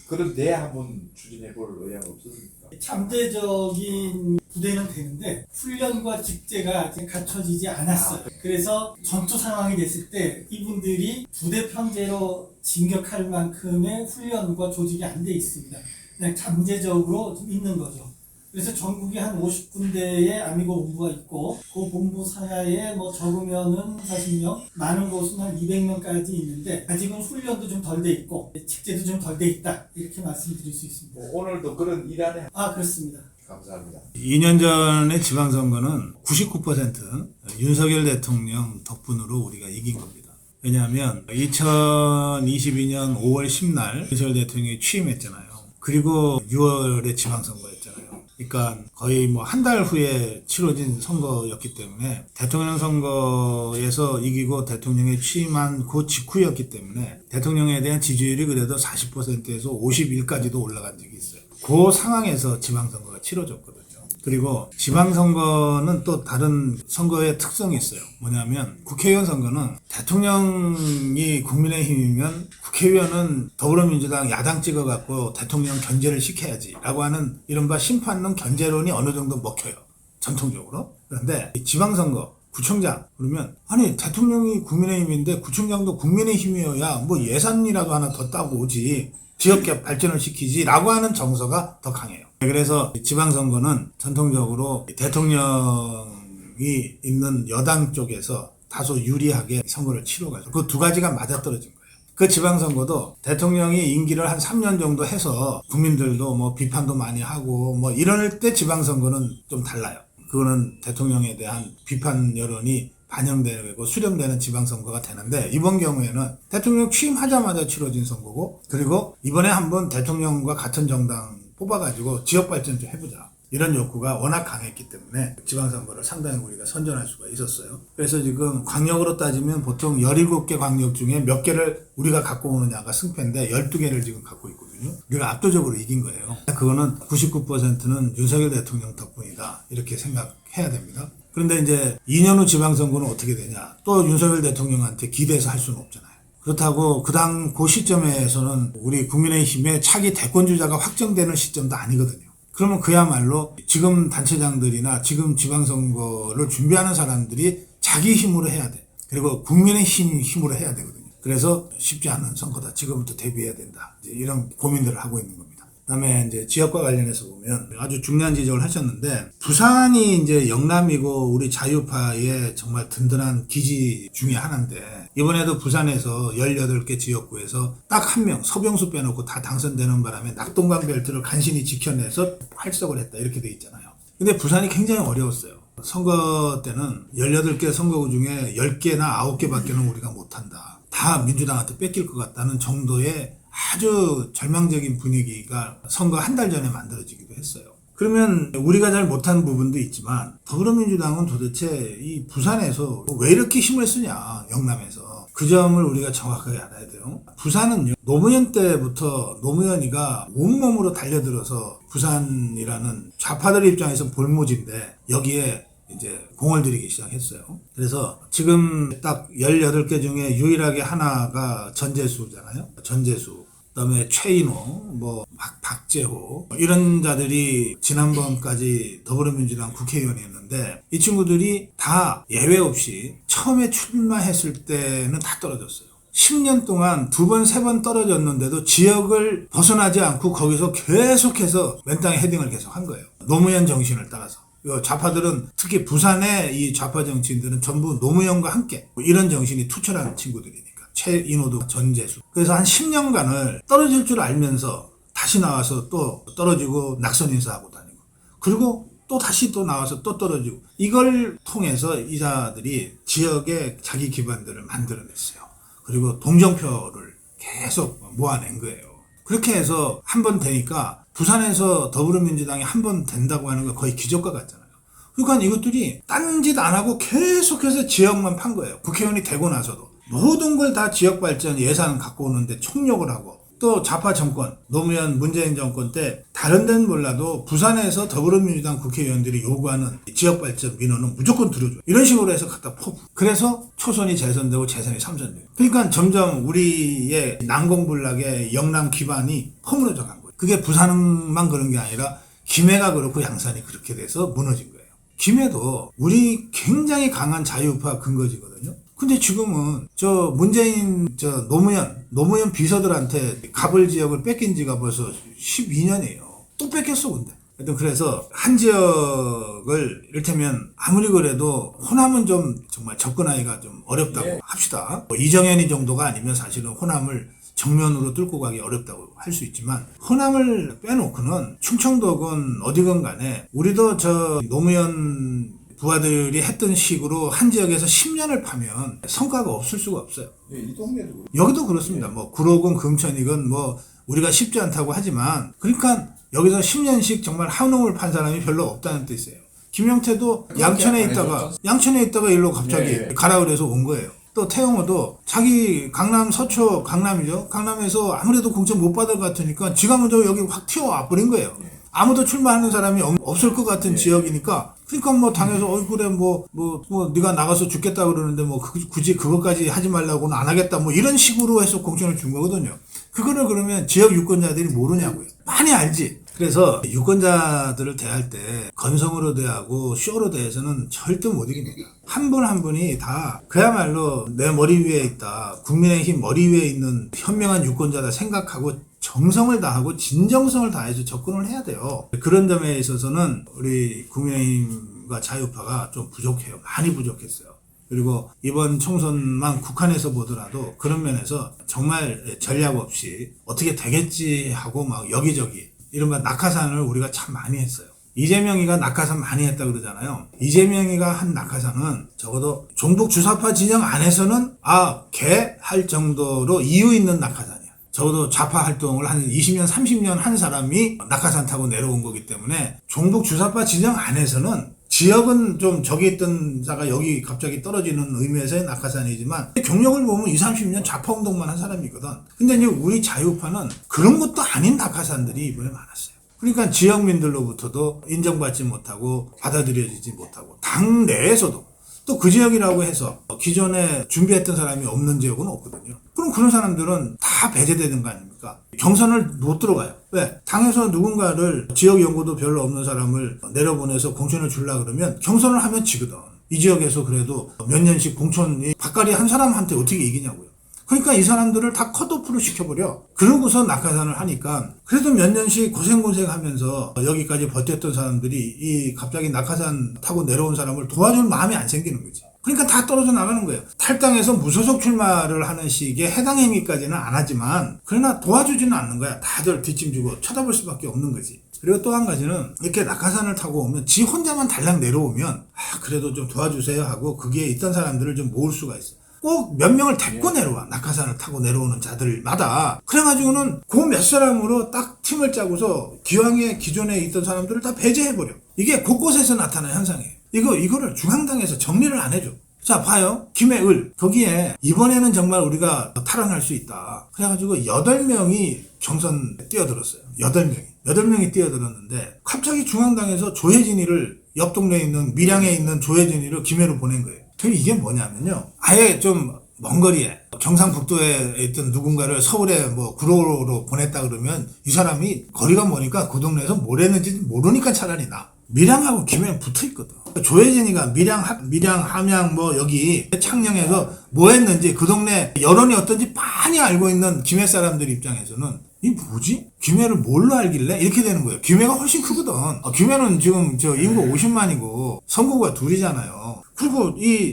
그런 내 한번 추진해 볼 의향 없었습니까? 잠재적인 부대는 되는데 훈련과 직제가 아직 갖춰지지 않았어요. 그래서 전투 상황이 됐을 때 이분들이 부대 편제로 진격할 만큼의 훈련과 조직이 안 돼 있습니다. 그냥 잠재적으로 좀 있는 거죠. 그래서 전국에 한 50군데의 아미고 본부가 있고 그 본부 산하에 뭐 적으면은 40명, 많은 곳은 한 200명까지 있는데 아직은 훈련도 좀 덜 돼 있고 직제도 좀 덜 돼 있다 이렇게 말씀드릴 수 있습니다. 오늘도 그런 일하네. 그렇습니다. 감사합니다. 2년 전의 지방선거는 99% 윤석열 대통령 덕분으로 우리가 이긴 겁니다. 왜냐하면 2022년 5월 10날 윤석열 대통령이 취임했잖아요. 그리고 6월에 지방선거였잖아요. 그러니까 거의 뭐 한 달 후에 치러진 선거였기 때문에 대통령 선거에서 이기고 대통령에 취임한 그 직후였기 때문에 대통령에 대한 지지율이 그래도 40%에서 51까지도 올라간 적이 있어요. 그 상황에서 지방선거가 치러졌거든요. 그리고 지방선거는 또 다른 선거의 특성이 있어요. 뭐냐면 국회의원 선거는 대통령이 국민의힘이면 국회의원은 더불어민주당 야당 찍어갖고 대통령 견제를 시켜야지 라고 하는 이른바 심판론 견제론이 어느 정도 먹혀요. 전통적으로. 그런데 이 지방선거 구청장 그러면 아니 대통령이 국민의힘인데 구청장도 국민의힘이어야 뭐 예산이라도 하나 더 따고 오지 지역계 발전을 시키지라고 하는 정서가 더 강해요. 그래서 지방선거는 전통적으로 대통령이 있는 여당 쪽에서 다소 유리하게 선거를 치러가지고 그 두 가지가 맞아떨어진 거예요. 그 지방선거도 대통령이 임기를 한 3년 정도 해서 국민들도 뭐 비판도 많이 하고 뭐 이럴 때 지방선거는 좀 달라요. 그거는 대통령에 대한 비판 여론이 반영되고 수렴되는 지방선거가 되는데 이번 경우에는 대통령 취임하자마자 치러진 선거고 그리고 이번에 한번 대통령과 같은 정당 뽑아가지고 지역발전 좀 해보자. 이런 욕구가 워낙 강했기 때문에 지방선거를 상당히 우리가 선전할 수가 있었어요. 그래서 지금 광역으로 따지면 보통 17개 광역 중에 몇 개를 우리가 갖고 오느냐가 승패인데 12개를 지금 갖고 있거든요. 우리가 압도적으로 이긴 거예요. 그거는 99%는 윤석열 대통령 덕분이다. 이렇게 생각해야 됩니다. 그런데 이제 2년 후 지방선거는 어떻게 되냐. 또 윤석열 대통령한테 기대해서 할 수는 없잖아요. 그렇다고 그 시점에서는 우리 국민의힘의 차기 대권주자가 확정되는 시점도 아니거든요. 그러면 그야말로 지금 단체장들이나 지금 지방선거를 준비하는 사람들이 자기 힘으로 해야 돼. 그리고 국민의힘 힘으로 해야 되거든요. 그래서 쉽지 않은 선거다. 지금부터 대비해야 된다. 이런 고민들을 하고 있는 겁니다. 그다음에 이제 지역과 관련해서 보면 아주 중요한 지적을 하셨는데 부산이 이제 영남이고 우리 자유파의 정말 든든한 기지 중에 하나인데 이번에도 부산에서 18개 지역구에서 딱 한 명 서병수 빼놓고 다 당선되는 바람에 낙동강 벨트를 간신히 지켜내서 활석을 했다 이렇게 돼 있잖아요. 근데 부산이 굉장히 어려웠어요. 선거 때는 18개 선거구 중에 10개나 9개밖에는 우리가 못한다. 다 민주당한테 뺏길 것 같다는 정도의 아주 절망적인 분위기가 선거 한 달 전에 만들어지기도 했어요. 그러면 우리가 잘 못한 부분도 있지만 더불어민주당은 도대체 이 부산에서 왜 이렇게 힘을 쓰냐 영남에서 그 점을 우리가 정확하게 알아야 돼요. 부산은요 노무현 때부터 노무현이가 온몸으로 달려들어서 부산이라는 좌파들 입장에서 볼모지인데 여기에 이제 공을 들이기 시작했어요. 그래서 지금 딱 18개 중에 유일하게 하나가 전재수잖아요. 전재수. 그다음에 최인호, 박재호 이런 자들이 지난번까지 더불어민주당 국회의원이었는데 이 친구들이 다 예외 없이 처음에 출마했을 때는 다 떨어졌어요. 10년 동안 2번, 3번 떨어졌는데도 지역을 벗어나지 않고 거기서 계속해서 맨땅에 헤딩을 계속 한 거예요. 노무현 정신을 따라서. 좌파들은 특히 부산의 이 좌파 정치인들은 전부 노무현과 함께 이런 정신이 투철한 친구들이니까. 최인호도 전재수. 그래서 한 10년간을 떨어질 줄 알면서 다시 나와서 또 떨어지고 낙선 인사하고 다니고 그리고 또 다시 또 나와서 또 떨어지고 이걸 통해서 이자들이 지역에 자기 기반들을 만들어냈어요. 그리고 동정표를 계속 모아낸 거예요. 그렇게 해서 한 번 되니까 부산에서 더불어민주당이 한 번 된다고 하는 거 거의 기적과 같잖아요. 그러니까 이것들이 딴 짓 안 하고 계속해서 지역만 판 거예요. 국회의원이 되고 나서도. 모든 걸 다 지역 발전 예산 갖고 오는데 총력을 하고 또 좌파 정권, 노무현 문재인 정권 때 다른 데는 몰라도 부산에서 더불어민주당 국회의원들이 요구하는 지역발전 민원은 무조건 들어줘. 이런 식으로 해서 갖다 퍼부. 그래서 초선이 재선되고 재선이 삼선돼요. 그러니까 점점 우리의 난공불락의 영남 기반이 허물어져 간 거예요. 그게 부산만 그런 게 아니라 김해가 그렇고 양산이 그렇게 돼서 무너진 거예요. 김해도 우리 굉장히 강한 자유우파 근거지거든요. 근데 지금은 저 문재인 노무현 비서들한테 갑을 지역을 뺏긴 지가 벌써 12년이에요. 또 뺏겼어 근데. 하여튼 그래서 한 지역을 이를테면 아무리 그래도 호남은 좀 정말 접근하기가 좀 어렵다고 합시다. 뭐 이정현이 정도가 아니면 사실은 호남을 정면으로 뚫고 가기 어렵다고 할 수 있지만 호남을 빼놓고는 충청도건 어디건 간에 우리도 저 노무현 부하들이 했던 식으로 한 지역에서 10년을 파면 성과가 없을 수가 없어요. 예, 이 동네도 그렇고. 여기도 그렇습니다. 뭐 구로건 금천이건 뭐 우리가 쉽지 않다고 하지만 그러니까 여기서 10년씩 정말 한옥을 판 사람이 별로 없다는 뜻이에요. 김영태도 양천에 있다가 일로 갑자기 가라 그래서 온 거예요. 또 태영호도 자기 강남 서초 강남이죠. 강남에서 아무래도 공천 못 받을 것 같으니까 지가 먼저 여기 확 튀어와 버린 거예요. 아무도 출마하는 사람이 없을 것 같은 지역이니까 그러니까 뭐 당에서 그래 뭐 네가 나가서 죽겠다 그러는데 뭐 굳이 그것까지 하지 말라고는 안 하겠다 뭐 이런 식으로 해서 공천을 준 거거든요. 그거를 그러면 지역 유권자들이 모르냐고요. 많이 알지. 그래서 유권자들을 대할 때 건성으로 대하고 쇼로 대해서는 절대 못 이깁니다. 한 분 한 분이 다 그야말로 내 머리 위에 있다. 국민의힘 머리 위에 있는 현명한 유권자다 생각하고 정성을 다하고 진정성을 다해서 접근을 해야 돼요. 그런 점에 있어서는 우리 국민의힘과 자유파가 좀 부족해요. 많이 부족했어요. 그리고 이번 총선만 국한해서 보더라도 그런 면에서 정말 전략 없이 어떻게 되겠지 하고 막 여기저기 이른바 낙하산을 우리가 참 많이 했어요. 이재명이가 낙하산 많이 했다 그러잖아요. 이재명이가 한 낙하산은 적어도 종북 주사파 진영 안에서는 걔 할 정도로 이유 있는 낙하산이야. 적어도 좌파 활동을 한 20년, 30년 한 사람이 낙하산 타고 내려온 거기 때문에 종북 주사파 진영 안에서는 지역은 좀 저기 있던 자가 여기 갑자기 떨어지는 의미에서의 낙하산이지만 경력을 보면 20, 30년 좌파 운동만 한 사람이거든. 근데 이제 우리 자유파는 그런 것도 아닌 낙하산들이 이번에 많았어요. 그러니까 지역민들로부터도 인정받지 못하고 받아들여지지 못하고 당 내에서도 또 그 지역이라고 해서 기존에 준비했던 사람이 없는 지역은 없거든요. 그럼 그런 사람들은 다 배제되는 거 아닙니까? 경선을 못 들어가요. 왜? 당에서 누군가를 지역 연고도 별로 없는 사람을 내려보내서 공천을 주려고 그러면 경선을 하면 지거든. 이 지역에서 그래도 몇 년씩 공천이 바깥이 한 사람한테 어떻게 이기냐고요. 그러니까 이 사람들을 다 컷오프로 시켜버려. 그러고서 낙하산을 하니까 그래도 몇 년씩 고생하면서 여기까지 버텼던 사람들이 이 갑자기 낙하산 타고 내려온 사람을 도와줄 마음이 안 생기는 거지. 그러니까 다 떨어져 나가는 거예요. 탈당해서 무소속 출마를 하는 식의 해당 행위까지는 안 하지만 그러나 도와주지는 않는 거야. 다들 뒷짐지고 쳐다볼 수밖에 없는 거지. 그리고 또 한 가지는 이렇게 낙하산을 타고 오면 지 혼자만 달랑 내려오면 그래도 좀 도와주세요 하고 거기에 있던 사람들을 좀 모을 수가 있어. 꼭 몇 명을 데리고 내려와. 낙하산을 타고 내려오는 자들마다. 그래가지고는 그 몇 사람으로 딱 팀을 짜고서 기존에 있던 사람들을 다 배제해버려. 이게 곳곳에서 나타나는 현상이에요. 이거를 중앙당에서 정리를 안 해줘. 자, 봐요. 김해을. 거기에 이번에는 정말 우리가 탈환할 수 있다. 그래가지고 8명이 경선 뛰어들었어요. 8명이 뛰어들었는데 갑자기 중앙당에서 조혜진이를 옆 동네에 있는 밀양에 있는 조혜진이를 김해로 보낸 거예요. 이게 뭐냐면요. 아예 좀 먼 거리에 경상북도에 있던 누군가를 서울에 뭐 구로로 보냈다 그러면 이 사람이 거리가 머니까 그 동네에서 뭘 했는지 모르니까 차라리 나. 밀양하고 김해는 붙어 있거든. 조혜진이가 밀양, 함양 뭐 여기 창녕에서 뭐 했는지 그 동네 여론이 어떤지 많이 알고 있는 김해 사람들 입장에서는 이 뭐지? 김해를 뭘로 알길래? 이렇게 되는 거예요. 김해가 훨씬 크거든. 김해는 지금 저 인구 50만이고 선거구가 2이잖아요. 그리고 이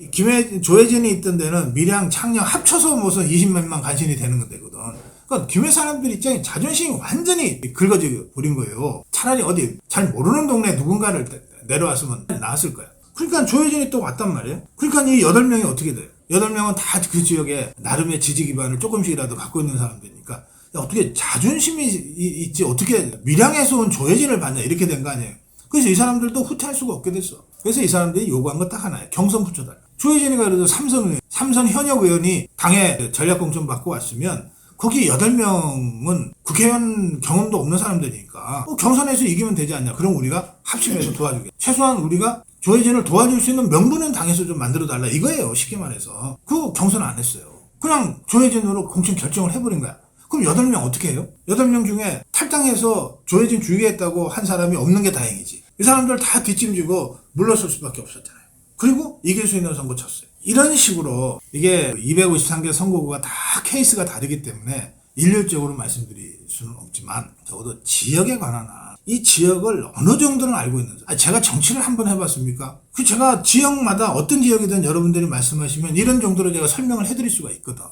조혜진이 있던 데는 밀양, 창녕 합쳐서 무슨 20만만 간신히 되는 건데거든. 그러니까 김해 사람들 입장에 자존심이 완전히 긁어져 버린 거예요. 차라리 어디 잘 모르는 동네에 누군가를 내려왔으면 나았을 거야. 그러니까 조혜진이 또 왔단 말이에요. 그러니까 이 8명이 어떻게 돼요? 8명은 다 그 지역에 나름의 지지 기반을 조금씩이라도 갖고 있는 사람들이니까 어떻게 자존심이 있지 어떻게 밀양에서 온 조혜진을 받냐 이렇게 된 거 아니에요. 그래서 이 사람들도 후퇴할 수가 없게 됐어. 그래서 이 사람들이 요구한 거 딱 하나예요. 경선 붙여달라. 조혜진이가 그래도 삼선 현역 의원이 당에 전략공천 받고 왔으면 거기 8명은 국회의원 경험도 없는 사람들이니까 경선에서 이기면 되지 않냐. 그럼 우리가 합심해서 도와주게. 최소한 우리가 조혜진을 도와줄 수 있는 명분은 당에서 좀 만들어달라. 이거예요. 쉽게 말해서. 그 경선 안 했어요. 그냥 조혜진으로 공천 결정을 해버린 거야. 그럼 8명 어떻게 해요? 8명 중에 탈당해서 조혜진 죽이겠다고 한 사람이 없는 게 다행이지. 이 사람들 다 뒷짐지고 물러설 수밖에 없었잖아요. 그리고 이길 수 있는 선거 쳤어요. 이런 식으로 이게 253개 선거구가 다 케이스가 다르기 때문에 일률적으로 말씀드릴 수는 없지만 적어도 지역에 관한 이 지역을 어느 정도는 알고 있는 제가 정치를 한번 해봤습니까? 제가 지역마다 어떤 지역이든 여러분들이 말씀하시면 이런 정도로 제가 설명을 해드릴 수가 있거든.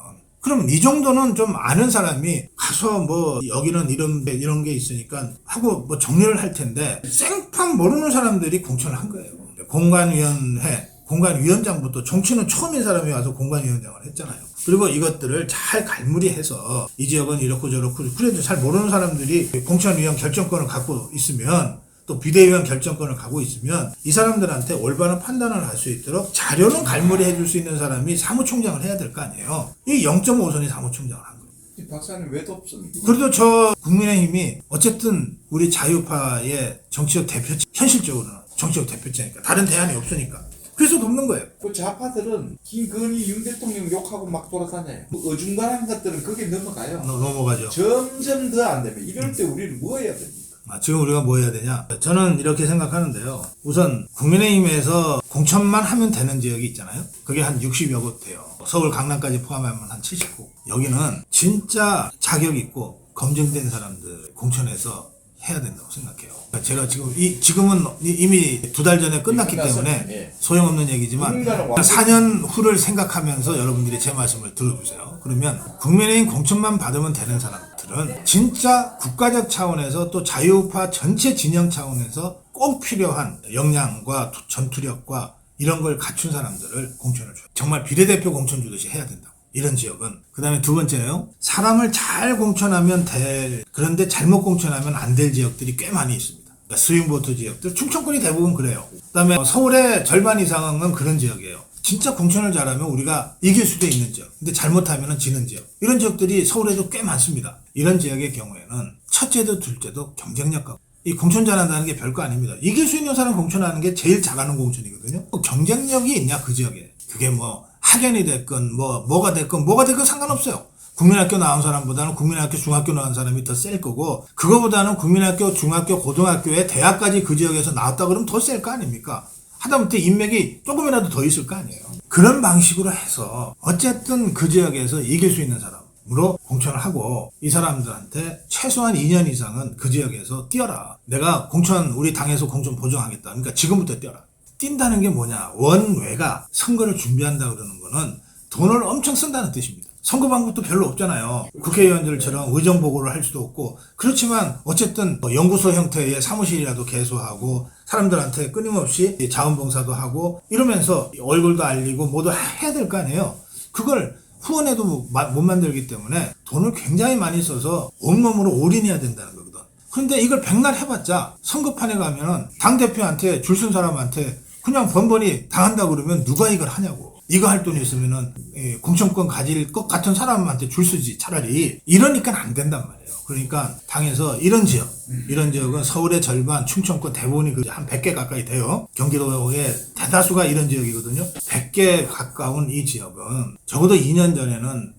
그럼 이 정도는 좀 아는 사람이 가서 뭐 여기는 이런 게 있으니까 하고 뭐 정리를 할 텐데 생판 모르는 사람들이 공천을 한 거예요. 공관위원장부터 정치는 처음인 사람이 와서 공관위원장을 했잖아요. 그리고 이것들을 잘 갈무리해서 이 지역은 이렇고 저렇고 그래도 잘 모르는 사람들이 공천위원 결정권을 갖고 있으면 또 비대위원 결정권을 갖고 있으면 이 사람들한테 올바른 판단을 할 수 있도록 자료는 갈무리해 줄 수 있는 사람이 사무총장을 해야 될 거 아니에요. 이 0.5선이 사무총장을 한 거예요. 이 박사님 왜 덥습니까? 그래도 저 국민의힘이 어쨌든 우리 자유파의 정치적 대표체, 현실적으로는 정치적 대표체니까 다른 대안이 없으니까 그래서 돕는 거예요. 그 좌파들은 김건희 윤 대통령 욕하고 막 돌아다녀요. 그 어중간한 것들은 그게 넘어가요. 넘어가죠. 점점 더 안 되면 이럴 때 우리는 뭐 해야 됩니까? 지금 우리가 뭐 해야 되냐? 저는 이렇게 생각하는데요. 우선 국민의힘에서 공천만 하면 되는 지역이 있잖아요. 그게 한 60여 곳 돼요. 서울 강남까지 포함하면 한 70곳. 여기는 진짜 자격 있고 검증된 사람들 공천해서 해야 된다고 생각해요. 제가 지금은 이미 2달 전에 끝났기 때문에 소용없는 얘기지만 4년 후를 생각하면서 여러분들이 제 말씀을 들어주세요. 그러면 국민의힘 공천만 받으면 되는 사람들은 진짜 국가적 차원에서 또 자유파 전체 진영 차원에서 꼭 필요한 역량과 전투력과 이런 걸 갖춘 사람들을 공천을 줘요. 정말 비례대표 공천 주듯이 해야 된다고. 이런 지역은. 그 다음에 두 번째요. 사람을 잘 공천하면 그런데 잘못 공천하면 안 될 지역들이 꽤 많이 있습니다. 그러니까 스윙보트 지역들, 충청권이 대부분 그래요. 그 다음에 서울의 절반 이상은 그런 지역이에요. 진짜 공천을 잘하면 우리가 이길 수도 있는 지역. 근데 잘못하면 지는 지역. 이런 지역들이 서울에도 꽤 많습니다. 이런 지역의 경우에는 첫째도 둘째도 경쟁력과 이 공천 잘한다는 게 별거 아닙니다. 이길 수 있는 사람 공천하는 게 제일 잘하는 공천이거든요. 경쟁력이 있냐 그 지역에. 그게 뭐 학연이 됐건 뭐가 됐건 상관없어요. 국민학교 나온 사람보다는 국민학교 중학교 나온 사람이 더 셀 거고 그거보다는 국민학교 중학교 고등학교에 대학까지 그 지역에서 나왔다 그러면 더 셀 거 아닙니까? 하다못해 인맥이 조금이라도 더 있을 거 아니에요. 그런 방식으로 해서 어쨌든 그 지역에서 이길 수 있는 사람으로 공천을 하고 이 사람들한테 최소한 2년 이상은 그 지역에서 뛰어라. 내가 우리 당에서 공천 보정하겠다. 그러니까 지금부터 뛰어라. 뛴다는 게 뭐냐? 원외가 선거를 준비한다 그러는 거는 돈을 엄청 쓴다는 뜻입니다. 선거 방법도 별로 없잖아요. 국회의원들처럼 의정 보고를 할 수도 없고 그렇지만 어쨌든 연구소 형태의 사무실이라도 개소하고 사람들한테 끊임없이 자원봉사도 하고 이러면서 얼굴도 알리고 뭐도 해야 될 거 아니에요. 그걸 후원해도 못 만들기 때문에 돈을 굉장히 많이 써서 온몸으로 올인해야 된다는 거거든. 그런데 이걸 백날 해봤자 선거판에 가면은 당대표한테 줄 쓴 사람한테 그냥 번번이 당한다 그러면 누가 이걸 하냐고. 이거 할 돈이 있으면은 공천권 가질 것 같은 사람한테 줄 쓰지 차라리. 이러니까 안 된단 말이에요. 그러니까 당에서 이런 지역은 서울의 절반, 충청권 대부분이 한 100개 가까이 돼요. 경기도의 대다수가 이런 지역이거든요. 100개 가까운 이 지역은 적어도 2년 전에는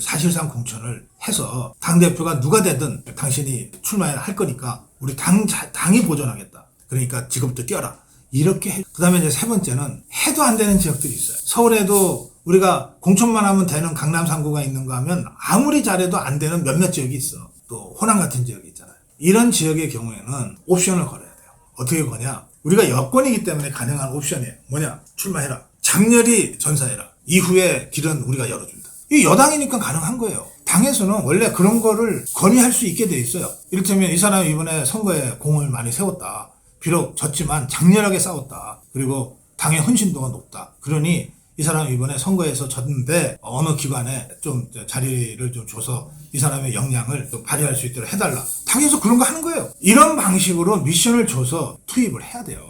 사실상 공천을 해서 당대표가 누가 되든 당신이 출마할 거니까 우리 당이 보존하겠다. 그러니까 지금부터 뛰어라. 이렇게 그 다음에 이제 세 번째는 해도 안 되는 지역들이 있어요. 서울에도 우리가 공천만 하면 되는 강남 3구가 있는가 하면 아무리 잘해도 안 되는 몇몇 지역이 있어. 또 호남 같은 지역이 있잖아요. 이런 지역의 경우에는 옵션을 걸어야 돼요. 어떻게 거냐? 우리가 여권이기 때문에 가능한 옵션이에요. 뭐냐? 출마해라. 장렬히 전사해라. 이후의 길은 우리가 열어준다. 이 여당이니까 가능한 거예요. 당에서는 원래 그런 거를 건의할 수 있게 돼 있어요. 이를테면 이 사람이 이번에 선거에 공을 많이 세웠다. 비록 졌지만 장렬하게 싸웠다. 그리고 당의 헌신도가 높다. 그러니 이 사람이 이번에 선거에서 졌는데 어느 기관에 좀 자리를 좀 줘서 이 사람의 역량을 좀 발휘할 수 있도록 해달라. 당에서 그런 거 하는 거예요. 이런 방식으로 미션을 줘서 투입을 해야 돼요.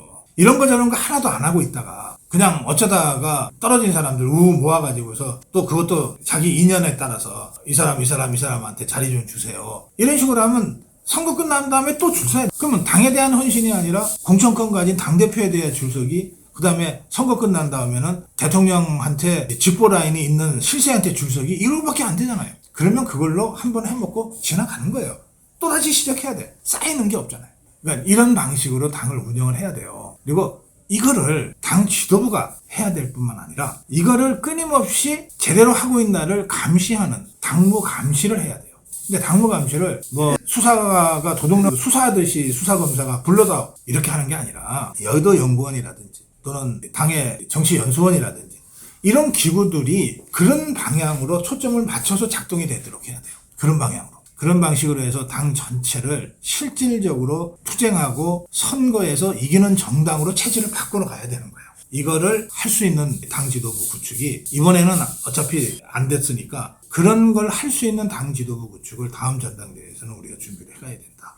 이런 거 저런 거 하나도 안 하고 있다가 그냥 어쩌다가 떨어진 사람들 우 모아가지고서 또 그것도 자기 인연에 따라서 이 사람한테 자리 좀 주세요. 이런 식으로 하면 선거 끝난 다음에 또 줄 서야 돼. 그러면 당에 대한 헌신이 아니라 공천권 가진 당대표에 대한 줄서기, 그 다음에 선거 끝난 다음에는 대통령한테 직보 라인이 있는 실세한테 줄서기, 이거밖에 안 되잖아요. 그러면 그걸로 한번 해먹고 지나가는 거예요. 또 다시 시작해야 돼. 쌓이는 게 없잖아요. 그러니까 이런 방식으로 당을 운영을 해야 돼요. 그리고 이거를 당 지도부가 해야 될 뿐만 아니라 이거를 끊임없이 제대로 하고 있나를 감시하는 당무 감시를 해야 돼요. 근데 당무 감시를 뭐 수사가 도둑놈 수사하듯이 수사검사가 불러다 이렇게 하는 게 아니라 여의도 연구원이라든지 또는 당의 정치연수원이라든지 이런 기구들이 그런 방향으로 초점을 맞춰서 작동이 되도록 해야 돼요. 그런 방향으로. 그런 방식으로 해서 당 전체를 실질적으로 투쟁하고 선거에서 이기는 정당으로 체질을 바꾸러 가야 되는 거예요. 이거를 할 수 있는 당 지도부 구축이 이번에는 어차피 안 됐으니까 그런 걸 할 수 있는 당 지도부 구축을 다음 전당대회에서는 우리가 준비를 해가야 된다.